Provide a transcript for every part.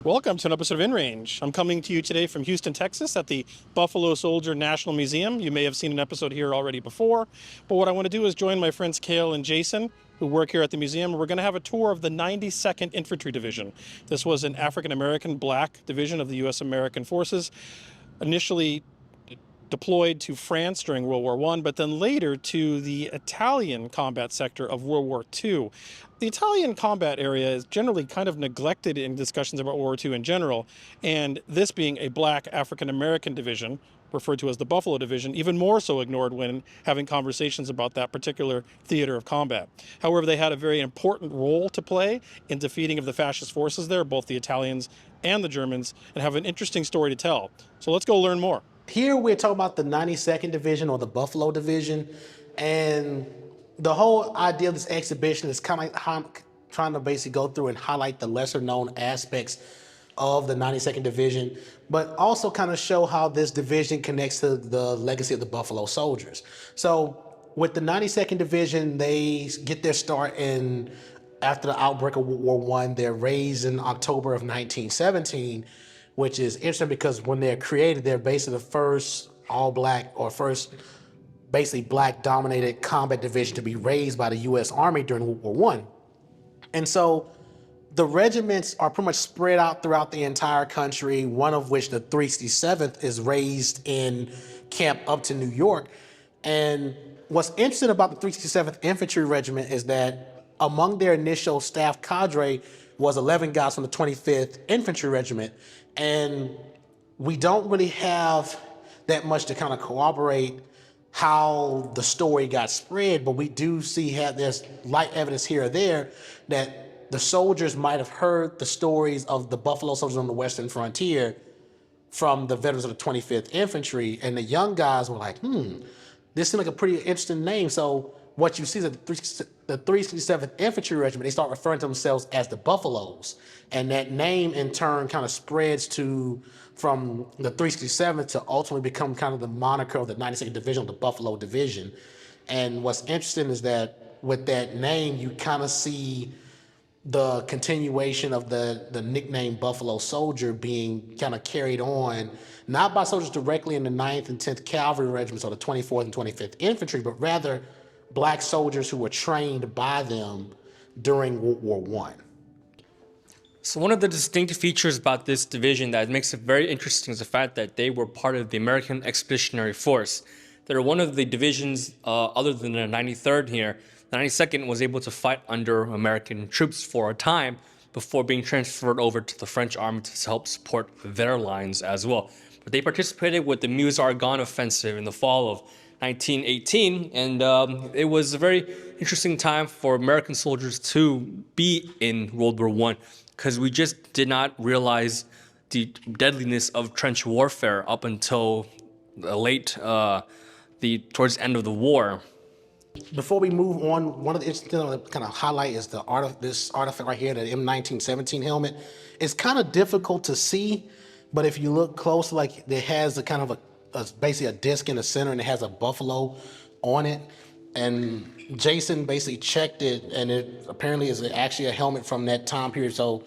Welcome to an episode of InRange. I'm coming to you today from Houston, Texas at the Buffalo Soldier National Museum. You may have seen an episode here already before, but what I want to do is join my friends Cale and Jason, who work here at the museum. We're going to have a tour of the 92nd Infantry Division. This was an African-American black division of the U.S. American Forces, initially deployed to France during World War I, but then later to the Italian combat sector of World War II. The Italian combat area is generally kind of neglected in discussions about World War II in general, and this being a black African-American division, referred to as the Buffalo Division, even more so ignored when having conversations about that particular theater of combat. However, they had a very important role to play in defeating of the fascist forces there, both the Italians and the Germans, and have an interesting story to tell. So let's go learn more. Here we're talking about the 92nd Division or the Buffalo Division, and the whole idea of this exhibition is kind of trying to basically go through and highlight the lesser known aspects of the 92nd Division, but also kind of show how this division connects to the legacy of the Buffalo Soldiers. So with the 92nd Division, they get their start after the outbreak of World War I. They're raised in October of 1917, which is interesting because when they're created, they're basically the first all-black or first basically black-dominated combat division to be raised by the U.S. Army during World War I. And so the regiments are pretty much spread out throughout the entire country, one of which, the 367th, is raised in Camp Upton, New York. And what's interesting about the 367th Infantry Regiment is that among their initial staff cadre was 11 guys from the 25th Infantry Regiment. And we don't really have that much to kind of corroborate how the story got spread, but we do there's light evidence here or there that the soldiers might have heard the stories of the Buffalo Soldiers on the Western frontier from the veterans of the 25th Infantry, and the young guys were like, this seems like a pretty interesting name. So what you see is that the 367th Infantry Regiment, they start referring to themselves as the Buffaloes. And that name in turn kind of spreads from the 367th to ultimately become kind of the moniker of the 92nd Division, the Buffalo Division. And what's interesting is that with that name, you kind of see the continuation of the nickname Buffalo Soldier being kind of carried on, not by soldiers directly in the 9th and 10th Cavalry Regiments or the 24th and 25th Infantry, but rather black soldiers who were trained by them during World War I. So one of the distinct features about this division that makes it very interesting is the fact that they were part of the American Expeditionary Force. They're one of the divisions, other than the 93rd here. The 92nd was able to fight under American troops for a time before being transferred over to the French army to help support their lines as well. But they participated with the Meuse-Argonne offensive in the fall of 1918, and it was a very interesting time for American soldiers to be in World War I, because we just did not realize the deadliness of trench warfare up until towards the end of the war. Before we move on, one of the interesting things I want to kind of highlight is this artifact right here, the M1917 helmet. It's kind of difficult to see, but if you look close, like it has a kind of basically a disc in the center, and it has a buffalo on it. And Jason basically checked it, and it apparently is actually a helmet from that time period. So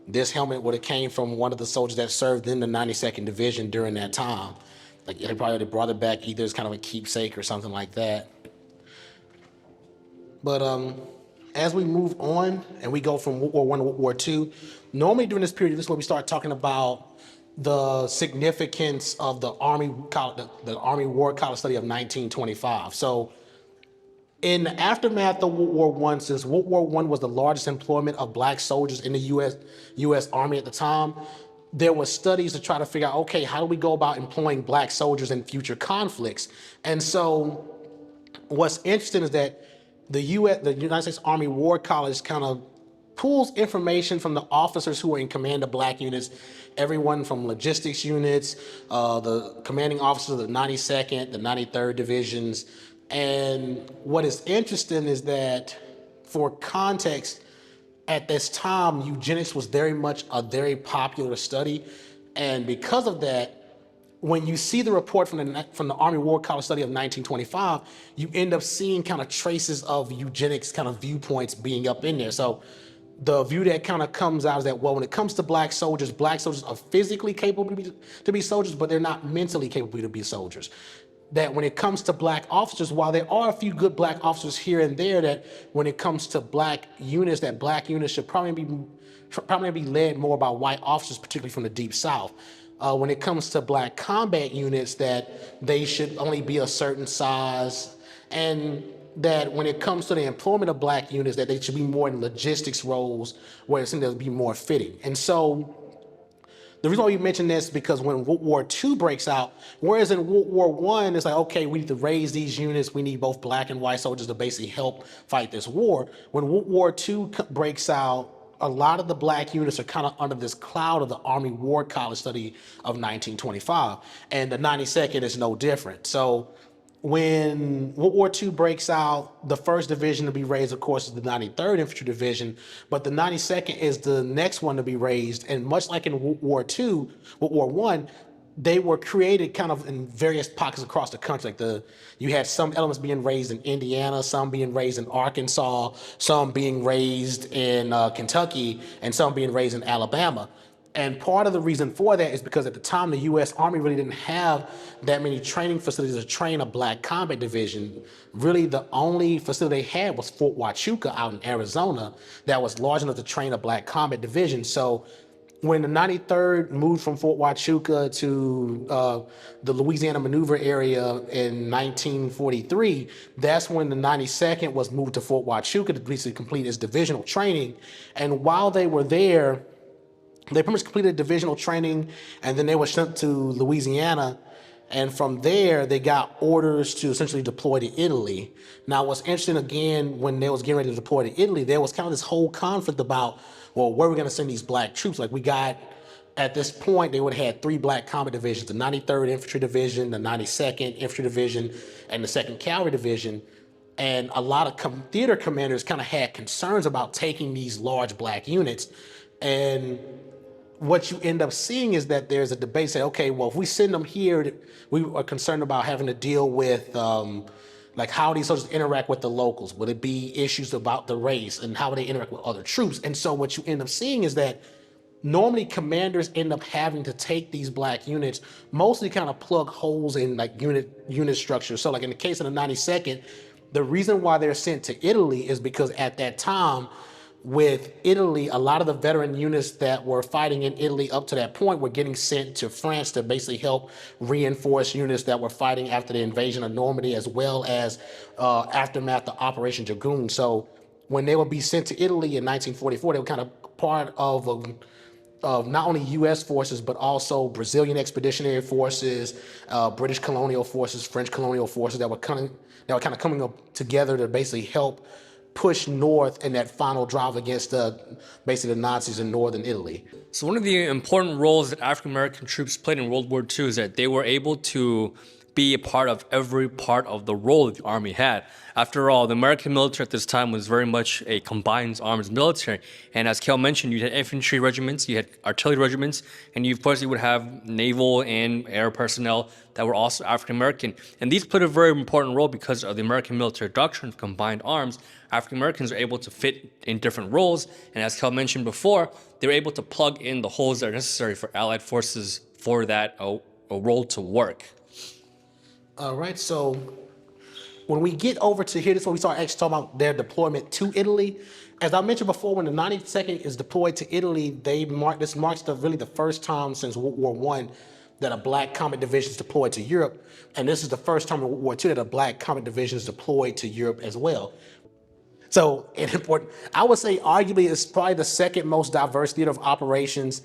this helmet would have came from one of the soldiers that served in the 92nd Division during that time. Like they probably brought it back either as kind of a keepsake or something like that. But as we move on and we go from World War I to World War II, normally during this period, this is where we start talking about the significance of the Army War College Study of 1925. So in the aftermath of World War I, since World War I was the largest employment of black soldiers in the U.S. Army at the time, there were studies to try to figure out, okay, how do we go about employing black soldiers in future conflicts? And so what's interesting is that the United States Army War College kind of pulls information from the officers who are in command of black units, everyone from logistics units, the commanding officers of the 92nd, the 93rd Divisions. And what is interesting is that, for context, at this time, eugenics was very much a very popular study. And because of that, when you see the report from the Army War College Study of 1925, you end up seeing kind of traces of eugenics kind of viewpoints being up in there. So the view that kind of comes out is that, well, when it comes to black soldiers are physically capable to be soldiers, but they're not mentally capable to be soldiers. That when it comes to black officers, while there are a few good black officers here and there, that when it comes to black units, that black units should probably be led more by white officers, particularly from the Deep South. When it comes to black combat units, that they should only be a certain size, and that when it comes to the employment of black units, that they should be more in logistics roles where it's going to be more fitting. And so the reason why we mention this is because when World War II breaks out, whereas in World War I, it's like, okay, we need to raise these units. We need both black and white soldiers to basically help fight this war. When World War II breaks out, a lot of the black units are kind of under this cloud of the Army War College study of 1925. And the 92nd is no different. So when World War II breaks out, the first division to be raised, of course, is the 93rd Infantry Division, but the 92nd is the next one to be raised. And much like in World War II, World War I, they were created kind of in various pockets across the country. Like you had some elements being raised in Indiana, some being raised in Arkansas, some being raised in Kentucky, and some being raised in Alabama. And part of the reason for that is because at the time, the U.S. Army really didn't have that many training facilities to train a black combat division. Really, the only facility they had was Fort Huachuca out in Arizona that was large enough to train a black combat division. So when the 93rd moved from Fort Huachuca to the Louisiana Maneuver Area in 1943, that's when the 92nd was moved to Fort Huachuca to basically complete its divisional training. And while they were there, they pretty much completed divisional training, and then they were sent to Louisiana. And from there, they got orders to essentially deploy to Italy. Now, what's interesting, again, when they was getting ready to deploy to Italy, there was kind of this whole conflict about, well, where are we going to send these black troops? Like, we got, at this point, they would have had 3 black combat divisions, the 93rd Infantry Division, the 92nd Infantry Division, and the 2nd Cavalry Division. And a lot of theater commanders kind of had concerns about taking these large black units. And what you end up seeing is that there's a debate say, okay, well, if we send them here, we are concerned about having to deal with like how these soldiers interact with the locals. Would it be issues about the race and how they interact with other troops? And so what you end up seeing is that normally commanders end up having to take these black units, mostly kind of plug holes in like unit structure. So like in the case of the 92nd, the reason why they're sent to Italy is because at that time, with Italy, a lot of the veteran units that were fighting in Italy up to that point were getting sent to France to basically help reinforce units that were fighting after the invasion of Normandy, as well as aftermath of Operation Dragoon. So when they would be sent to Italy in 1944, they were kind of part of not only U.S. forces, but also Brazilian expeditionary forces, British colonial forces, French colonial forces that were kind of coming up together to basically help push north in that final drive against basically the Nazis in northern Italy. So one of the important roles that African American troops played in World War II is that they were able to be a part of every part of the role that the Army had. After all, the American military at this time was very much a combined arms military. And as Cale mentioned, you had infantry regiments, you had artillery regiments, and you, of course, you would have naval and air personnel that were also African American. And these played a very important role because of the American military doctrine of combined arms. African Americans are able to fit in different roles. And as Cale mentioned before, they were able to plug in the holes that are necessary for Allied forces for that a role to work. All right, so when we get over to here, this is when we start actually talking about their deployment to Italy. As I mentioned before, when the 92nd is deployed to Italy, this marks really the first time since World War I that a black combat division is deployed to Europe. And this is the first time in World War II that a black combat division is deployed to Europe as well. So I would say arguably it's probably the second most diverse theater of operations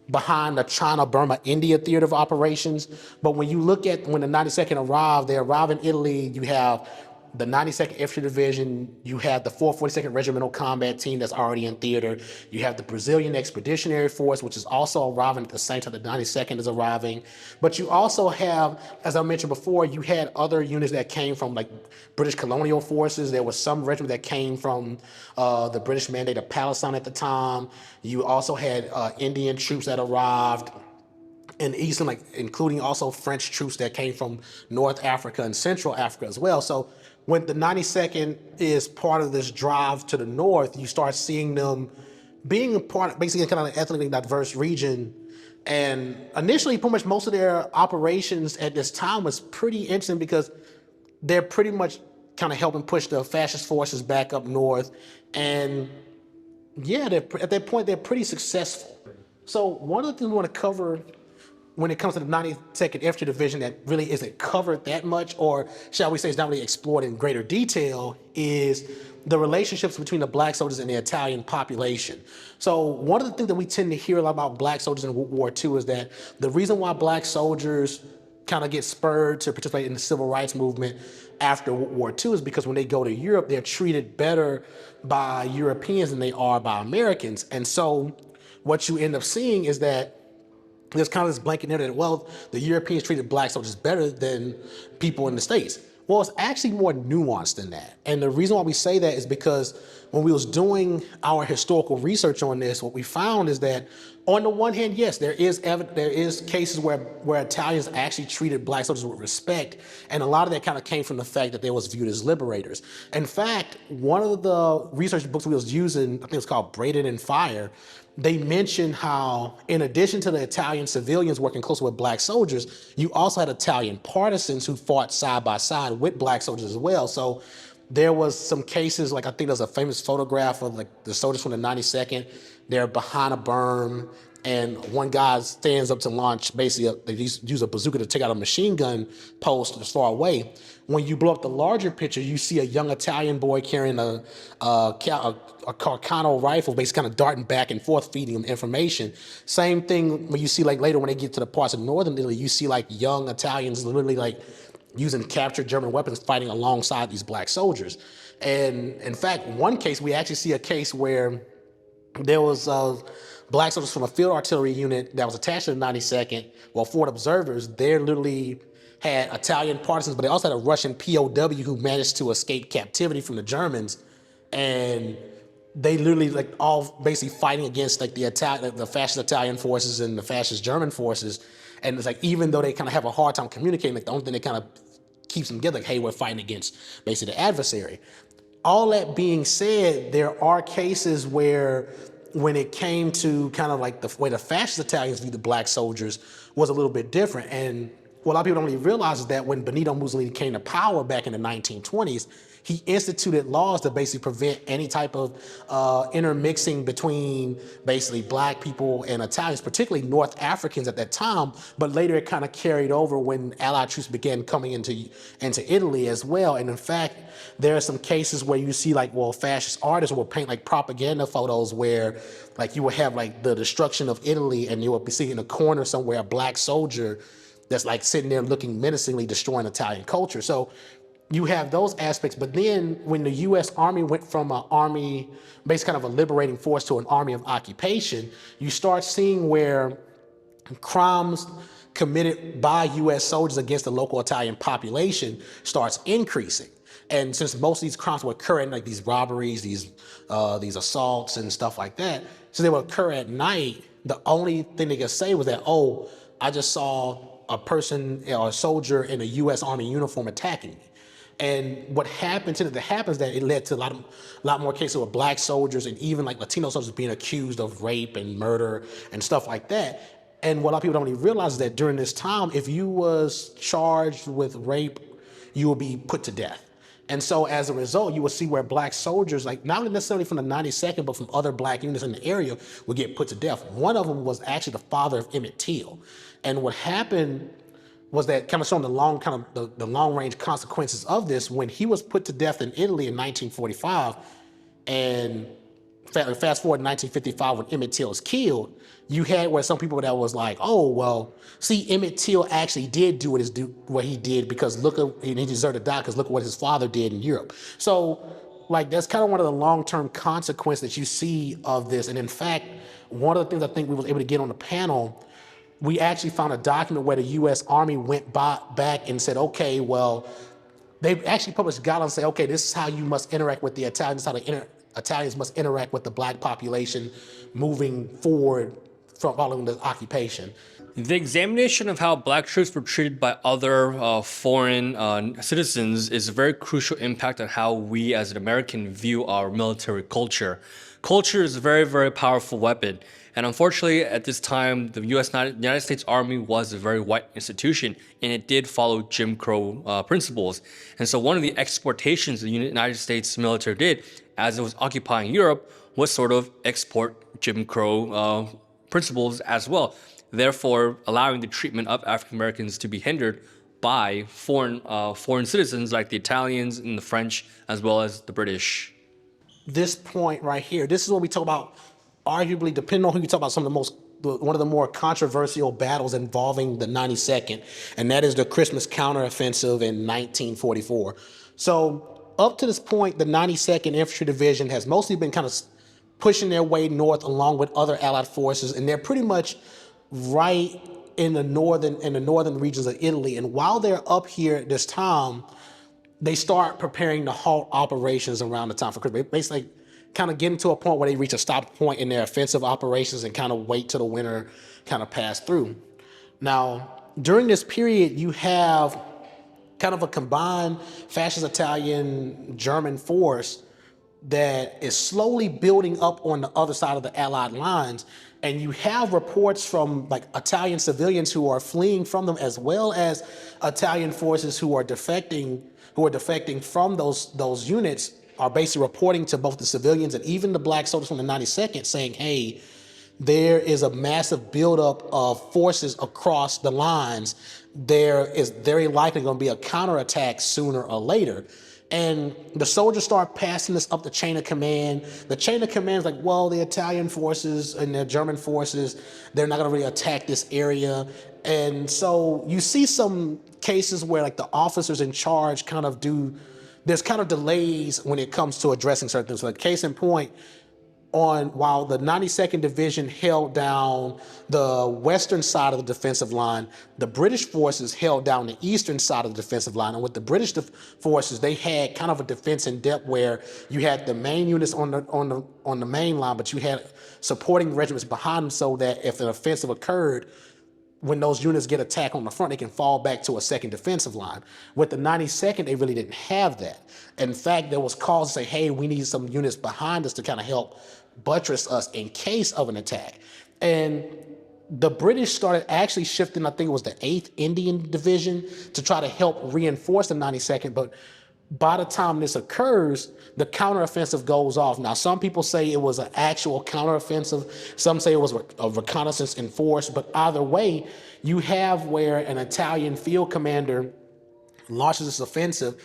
behind the China, Burma, India theater of operations. But when you look at when the 92nd arrived, they arrive in Italy, you have the 92nd Infantry Division, you have the 442nd Regimental Combat Team that's already in theater, you have the Brazilian Expeditionary Force, which is also arriving at the same time the 92nd is arriving. But you also have, as I mentioned before, you had other units that came from like British colonial forces. There was some regiment that came from the British Mandate of Palestine at the time. You also had Indian troops that arrived in Eastern, like including also French troops that came from North Africa and Central Africa as well. So when the 92nd is part of this drive to the north, you start seeing them being a part, basically kind of an ethnically diverse region. And initially, pretty much most of their operations at this time was pretty interesting because they're pretty much kind of helping push the fascist forces back up north. And yeah, at that point, they're pretty successful. So one of the things we want to cover when it comes to the 92nd Infantry Division that really isn't covered that much, or shall we say it's not really explored in greater detail, is the relationships between the black soldiers and the Italian population. So one of the things that we tend to hear a lot about black soldiers in World War II is that the reason why black soldiers kind of get spurred to participate in the civil rights movement after World War II is because when they go to Europe, they're treated better by Europeans than they are by Americans. And so what you end up seeing is that there's kind of this blanket narrative that, well, the Europeans treated black soldiers better than people in the States. Well, it's actually more nuanced than that. And the reason why we say that is because when we was doing our historical research on this, what we found is that on the one hand, yes, there is cases where Italians actually treated black soldiers with respect. And a lot of that kind of came from the fact that they was viewed as liberators. In fact, one of the research books we was using, I think it's called Braided in Fire, they mentioned how, in addition to the Italian civilians working closely with black soldiers, you also had Italian partisans who fought side by side with black soldiers as well. So there was some cases, like I think there's a famous photograph of like the soldiers from the 92nd. They're behind a berm, and one guy stands up to launch, basically, they use a bazooka to take out a machine gun post that's far away. When you blow up the larger picture, you see a young Italian boy carrying a Carcano rifle, basically kind of darting back and forth, feeding him information. Same thing when you see like later when they get to the parts of northern Italy, you see like young Italians literally like using captured German weapons fighting alongside these black soldiers. And in fact, one case, we actually see a case where there was black soldiers from a field artillery unit that was attached to the 92nd, well, forward observers, they literally had Italian partisans, but they also had a Russian POW who managed to escape captivity from the Germans. And they literally like all basically fighting against like the fascist Italian forces and the fascist German forces. And it's like, even though they kind of have a hard time communicating, like the only thing that kind of keeps them together, like, hey, we're fighting against basically the adversary. All that being said, there are cases where when it came to kind of like the way the fascist Italians viewed the black soldiers was a little bit different. And what a lot of people don't really realize is that when Benito Mussolini came to power back in the 1920s, he instituted laws to basically prevent any type of intermixing between basically black people and Italians, particularly North Africans at that time. But later it kind of carried over when Allied troops began coming into Italy as well. And in fact, there are some cases where you see like, well, fascist artists will paint like propaganda photos where like you will have like the destruction of Italy, and you will be seeing in a corner somewhere a black soldier that's like sitting there looking menacingly, destroying Italian culture. So you have those aspects. But then when the U.S. Army went from an army, basically kind of a liberating force, to an army of occupation, you start seeing where crimes committed by U.S. soldiers against the local Italian population starts increasing. And since most of these crimes would occur in like these robberies, these assaults and stuff like that, so they would occur at night, the only thing they could say was that, oh, I just saw a person or a soldier in a U.S. Army uniform attacking me. And what happens that it led to a lot more cases with black soldiers and even like Latino soldiers being accused of rape and murder and stuff like that. And what a lot of people don't even realize is that during this time, if you was charged with rape, you will be put to death. And so as a result, you will see where black soldiers, like not necessarily from the 92nd, but from other black units in the area, would get put to death. One of them was actually the father of Emmett Till. And what happened was that, kind of showing the long range consequences of this, when he was put to death in Italy in 1945, and fast forward to 1955 when Emmett Till was killed, you had where some people that was like, oh, well, see, Emmett Till actually did do what he did because he deserved to die because look at what his father did in Europe. So like that's kind of one of the long-term consequences that you see of this. And in fact, one of the things I think we was able to get on the panel, we actually found a document where the U.S. Army went back and said, okay, well, they actually published guidelines say, okay, this is how you must interact with the Italians, how the Italians must interact with the black population moving forward following the occupation. The examination of how black troops were treated by other foreign citizens is a very crucial impact on how we as an American view our military culture. Culture is a very, very powerful weapon. And unfortunately, at this time, the United States Army was a very white institution, and it did follow Jim Crow principles. And so one of the exportations the United States military did as it was occupying Europe was sort of export Jim Crow principles as well, therefore allowing the treatment of African Americans to be hindered by foreign citizens like the Italians and the French, as well as the British. This point right here, this is what we talk about, arguably, depending on who you talk about, one of the more controversial battles involving the 92nd, and that is the Christmas counteroffensive in 1944. So up to this point, the 92nd Infantry Division has mostly been kind of pushing their way north along with other Allied forces, and they're pretty much right in the northern regions of Italy. And while they're up here at this time, they start preparing to halt operations around the time for Christmas. Basically, kind of getting to a point where they reach a stop point in their offensive operations and kind of wait till the winter kind of pass through. Now, during this period, you have kind of a combined fascist Italian German force that is slowly building up on the other side of the Allied lines. And you have reports from like Italian civilians who are fleeing from them, as well as Italian forces who are defecting from those units, are basically reporting to both the civilians and even the black soldiers from the 92nd saying, hey, there is a massive buildup of forces across the lines. There is very likely going to be a counterattack sooner or later. And the soldiers start passing this up the chain of command. The chain of command is like, well, the Italian forces and the German forces, they're not going to really attack this area. And so you see some cases where like the officers in charge there's kind of delays when it comes to addressing certain things. So, like, case in point, while the 92nd Division held down the western side of the defensive line, the British forces held down the eastern side of the defensive line. And with the British forces, they had kind of a defense in depth where you had the main units on the main line, but you had supporting regiments behind them so that if an offensive occurred, when those units get attacked on the front, they can fall back to a second defensive line. With the 92nd, they really didn't have that. In fact, there was calls to say, hey, we need some units behind us to kind of help buttress us in case of an attack. And the British started actually shifting, I think it was the 8th Indian Division, to try to help reinforce the 92nd. But by the time this occurs, the counteroffensive goes off. Now, some people say it was an actual counteroffensive. Some say it was a reconnaissance in force. But either way, you have where an Italian field commander launches this offensive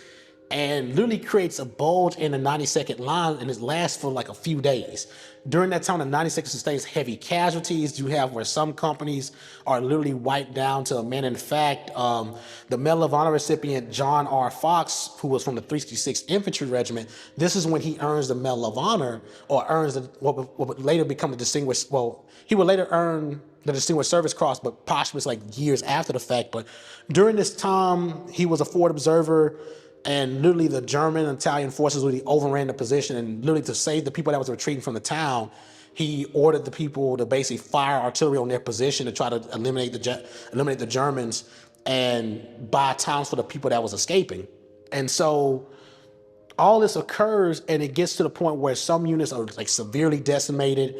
and literally creates a bulge in the 92nd line, and it lasts for like a few days. During that time, the 92nd sustains heavy casualties. You have where some companies are literally wiped down to a man. In fact, the Medal of Honor recipient John R. Fox, who was from the 366th Infantry Regiment, this is when he earns the Medal of Honor, or earns what would later become the distinguished, well, he would later earn the Distinguished Service Cross, but posthumous like years after the fact. But during this time, he was a forward observer, and literally the German and Italian forces really overran the position, and literally to save the people that was retreating from the town, he ordered the people to basically fire artillery on their position to try to eliminate the Germans and buy towns for the people that was escaping. And so all this occurs, and it gets to the point where some units are like severely decimated,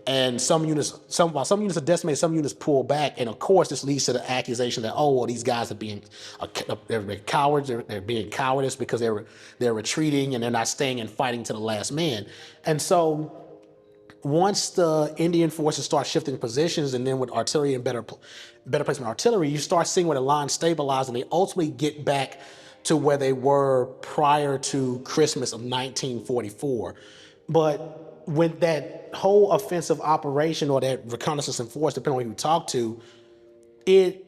and some units are decimated, some units pull back, and of course this leads to the accusation that, oh, well, these guys are they're cowards, they're being cowardice because they're retreating and they're not staying and fighting to the last man. And so once the Indian forces start shifting positions, and then with artillery and better placement artillery, you start seeing where the lines stabilize, and they ultimately get back to where they were prior to Christmas of 1944. But with that whole offensive operation, or that reconnaissance in force, depending on who you talk to, it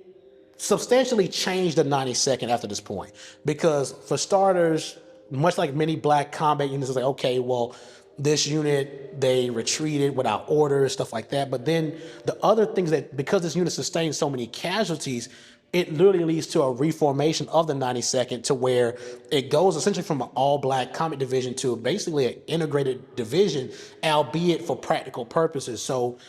substantially changed the 92nd after this point. Because for starters, much like many black combat units, it's like, okay, well, this unit, they retreated without orders, stuff like that. But then the other things that, because this unit sustained so many casualties, it literally leads to a reformation of the 92nd, to where it goes essentially from an all-black combat division to basically an integrated division, albeit for practical purposes. So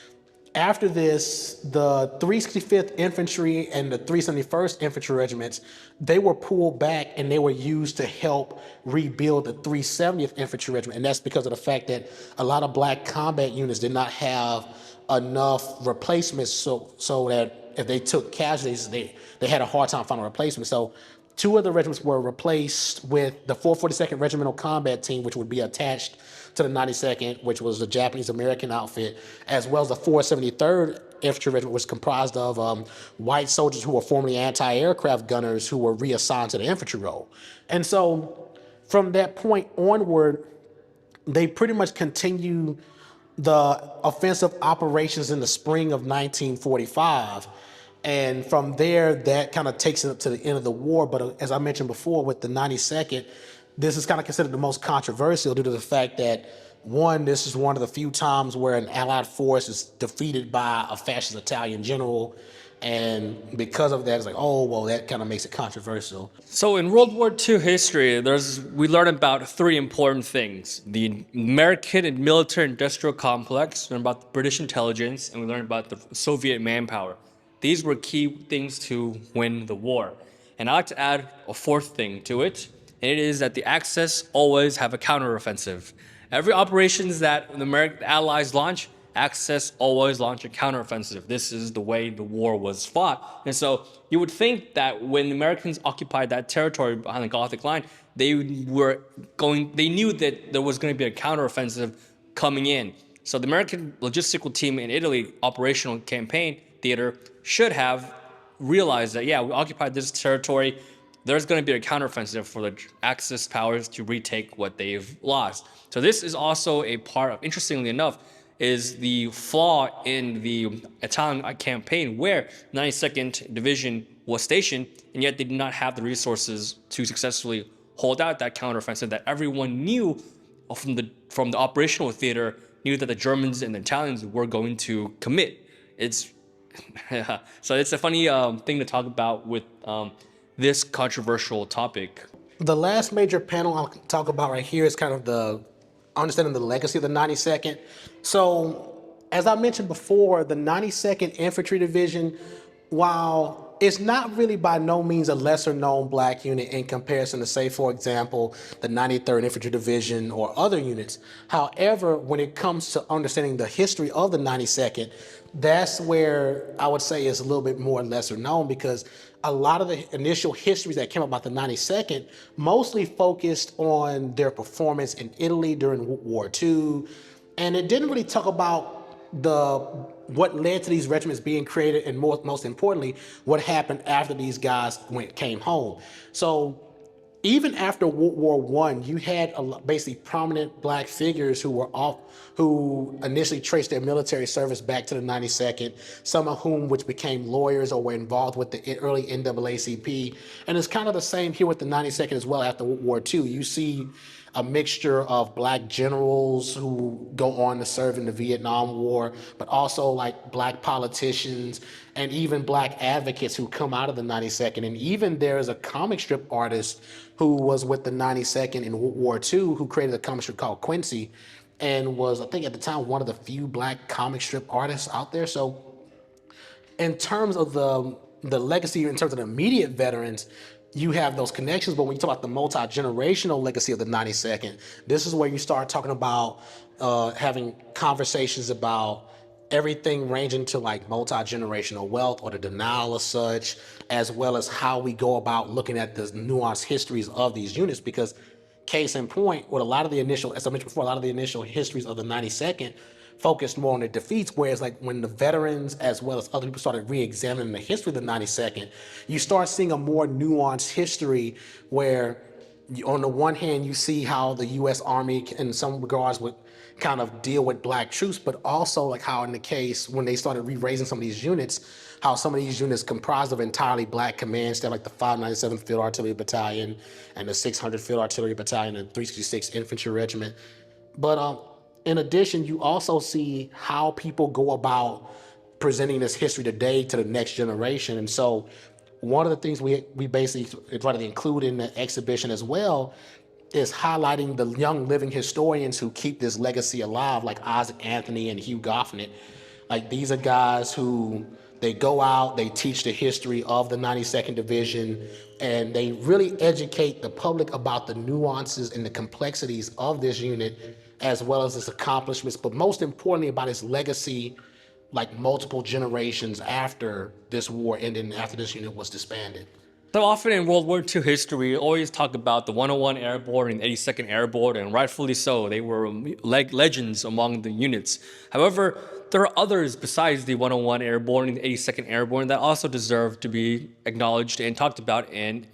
After this, the 365th Infantry and the 371st Infantry Regiments, they were pulled back and they were used to help rebuild the 370th Infantry Regiment. And that's because of the fact that a lot of black combat units did not have enough replacements so that if they took casualties, they had a hard time finding replacements. So two of the regiments were replaced with the 442nd Regimental Combat Team, which would be attached to the 92nd, which was the Japanese-American outfit, as well as the 473rd Infantry Regiment, which was comprised of white soldiers who were formerly anti-aircraft gunners who were reassigned to the infantry role. And so from that point onward, they pretty much continue the offensive operations in the spring of 1945. And from there, that kind of takes it up to the end of the war. But as I mentioned before, with the 92nd, this is kind of considered the most controversial due to the fact that, one, this is one of the few times where an Allied force is defeated by a fascist Italian general. And because of that, it's like, oh, well, that kind of makes it controversial. So in World War II history, we learn about three important things: the American and military industrial complex, we learn about the British intelligence, and we learn about the Soviet manpower. These were key things to win the war. And I like to add a fourth thing to it, and it is that the Axis always have a counteroffensive. Every operations that the Allies launch, Axis always launch a counteroffensive. This is the way the war was fought. And so you would think that when the Americans occupied that territory behind the Gothic Line, they knew that there was going to be a counteroffensive coming in. So the American logistical team in Italy, operational campaign theater, should have realized that, yeah, we occupied this territory. There's going to be a counteroffensive for the Axis powers to retake what they've lost. So this is also a part of, interestingly enough, is the flaw in the Italian campaign where 92nd Division was stationed, and yet they did not have the resources to successfully hold out that counteroffensive that everyone knew from the operational theater, knew that the Germans and the Italians were going to commit. So it's a funny thing to talk about with this controversial topic. The last major panel I'll talk about right here is kind of the understanding the legacy of the 92nd. So, as I mentioned before, the 92nd Infantry Division, while it's not really by no means a lesser known black unit in comparison to, say, for example, the 93rd Infantry Division or other units. However, when it comes to understanding the history of the 92nd, that's where I would say is a little bit more lesser known, because a lot of the initial histories that came about the 92nd mostly focused on their performance in Italy during World War II. And it didn't really talk about what led to these regiments being created, and most importantly, what happened after these guys came home. So even after World War I, you had basically prominent black figures who initially traced their military service back to the 92nd, some of whom which became lawyers or were involved with the early NAACP. And it's kind of the same here with the 92nd as well after World War II. You see a mixture of black generals who go on to serve in the Vietnam War, but also like black politicians and even black advocates who come out of the 92nd. And even there's a comic strip artist who was with the 92nd in World War II who created a comic strip called Quincy, and was, I think at the time, one of the few black comic strip artists out there. So in terms of the legacy, in terms of the immediate veterans, you have those connections. But when you talk about the multi-generational legacy of the 92nd, this is where you start talking about having conversations about everything ranging to like multi-generational wealth or the denial of such, as well as how we go about looking at the nuanced histories of these units. Because case in point, with a lot of the initial, as I mentioned before, a lot of the initial histories of the 92nd focused more on the defeats, whereas like when the veterans as well as other people started re-examining the history of the 92nd, you start seeing a more nuanced history where on the one hand, you see how the U.S. Army in some regards would kind of deal with black troops, but also like how in the case when they started re-raising some of these units, how some of these units comprised of entirely black command staff, like the 597th Field Artillery Battalion and the 600th Field Artillery Battalion and 366th Infantry Regiment. But in addition, you also see how people go about presenting this history today to the next generation. And so one of the things we basically try to include in the exhibition as well is highlighting the young living historians who keep this legacy alive, like Isaac Anthony and Hugh Goffnett, Like these are guys who they go out, they teach the history of the 92nd Division, and they really educate the public about the nuances and the complexities of this unit, as well as its accomplishments, but most importantly about its legacy, like multiple generations after this war ended and after this unit was disbanded. So often in World War II history, we always talk about the 101 Airborne and 82nd Airborne, and rightfully so. They were legends among the units. However, there are others besides the 101 Airborne and the 82nd Airborne that also deserve to be acknowledged and talked about and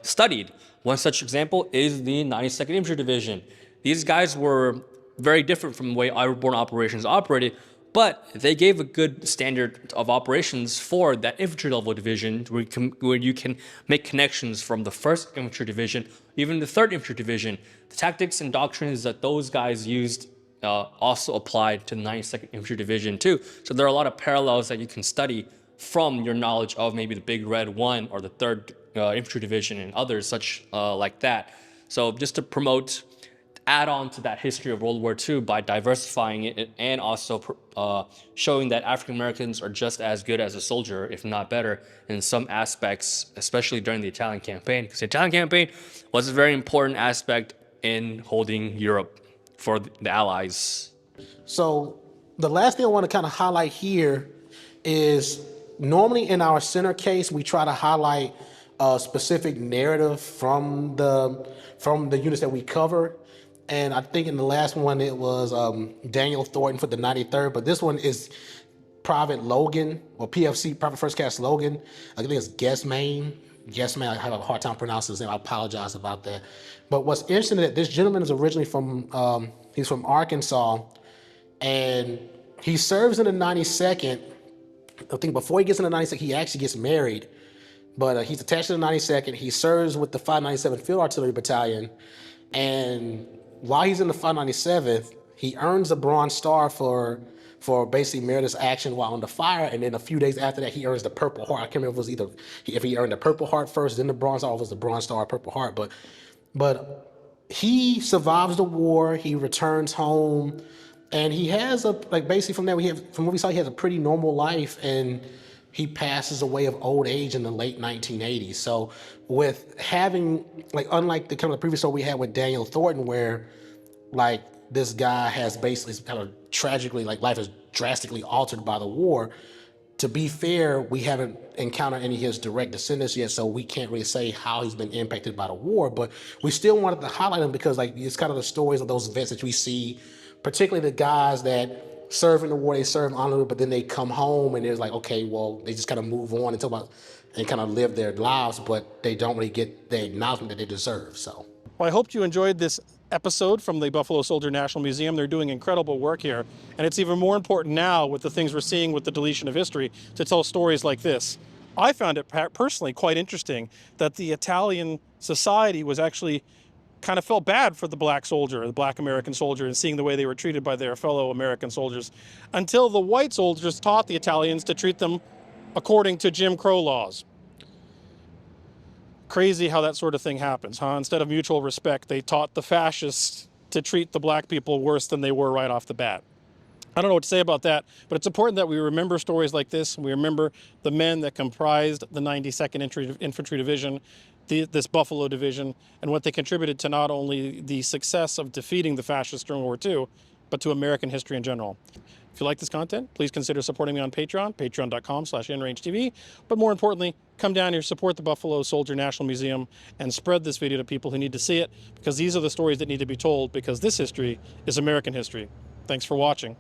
studied. One such example is the 92nd Infantry Division. These guys were very different from the way airborne operations operated, but they gave a good standard of operations for that infantry level division where you can make connections from the 1st Infantry Division, even the 3rd Infantry Division. The tactics and doctrines that those guys used also applied to the 92nd Infantry Division too. So there are a lot of parallels that you can study from your knowledge of maybe the Big Red 1 or the 3rd Infantry Division and others such like that. So just to promote, add on to that history of World War II by diversifying it and also showing that African Americans are just as good as a soldier, if not better, in some aspects, especially during the Italian campaign, because the Italian campaign was a very important aspect in holding Europe for the Allies. So the last thing I want to kind of highlight here is normally in our center case, we try to highlight a specific narrative from the units that we cover. And I think in the last one, it was Daniel Thornton for the 93rd, but this one is Private Logan, or PFC, Private First Class Logan. I think it's Guessmain. I have a hard time pronouncing his name. I apologize about that. But what's interesting is that this gentleman is originally from, he's from Arkansas, and he serves in the 92nd. I think before he gets in the 92nd, he actually gets married, but he's attached to the 92nd. He serves with the 597th Field Artillery Battalion, and while he's in the 597th, he earns a Bronze Star for basically meritorious action while under fire, and then a few days after that, he earns the Purple Heart. I can't remember if it was if he earned the Purple Heart first, then the Bronze Star, or if it was the Bronze Star or Purple Heart, but he survives the war, he returns home, and he has basically from what we saw, he has a pretty normal life, and he passes away of old age in the late 1980s. So with having, unlike the kind of the previous story we had with Daniel Thornton, where this guy has basically kind of tragically, life is drastically altered by the war. To be fair, we haven't encountered any of his direct descendants yet, so we can't really say how he's been impacted by the war, but we still wanted to highlight him because it's kind of the stories of those vets that we see, particularly the guys that serve in the war, they serve honorably, but then they come home and there's okay, well, they just kind of move on and kind of live their lives, but they don't really get the acknowledgement that they deserve. So, Well, I hope you enjoyed this episode from the Buffalo Soldier National Museum. They're doing incredible work here, and it's even more important now with the things we're seeing with the deletion of history to tell stories like this. I found it personally quite interesting that the Italian society was actually kind of felt bad for the black soldier, the black American soldier, and seeing the way they were treated by their fellow American soldiers, until the white soldiers taught the Italians to treat them according to Jim Crow laws. Crazy how that sort of thing happens, huh? Instead of mutual respect, they taught the fascists to treat the black people worse than they were right off the bat. I don't know what to say about that, but it's important that we remember stories like this, and we remember the men that comprised the 92nd Infantry Division, this Buffalo Division, and what they contributed to not only the success of defeating the fascists during World War II, but to American history in general. If you like this content, please consider supporting me on Patreon, patreon.com/InRangeTV. But more importantly, come down here, support the Buffalo Soldier National Museum, and spread this video to people who need to see it, because these are the stories that need to be told, because this history is American history. Thanks for watching.